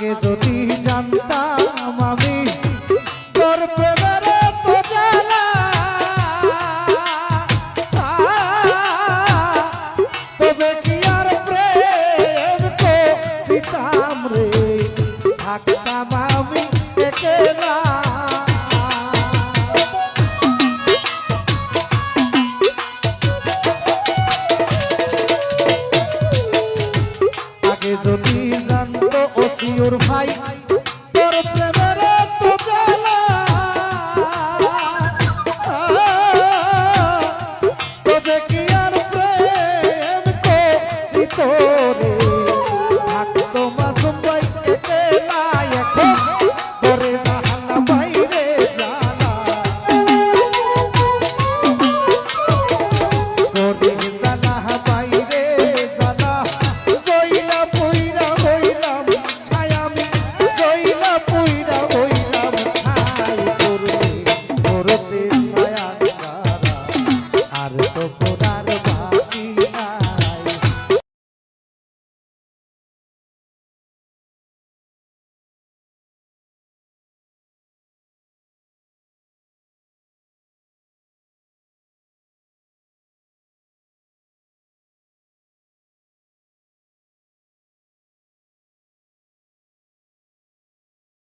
আগে যদি জানতাম আমি তোর প্রেমের তো জ্বালা, তবে কি আর প্রেম করিতাম রে, থাকতাম আমি একলা। আগে যদি জানতো ওসিওর ভাই তোর প্রেমের তো জ্বালা, তবে কি আর প্রেম করিত রে,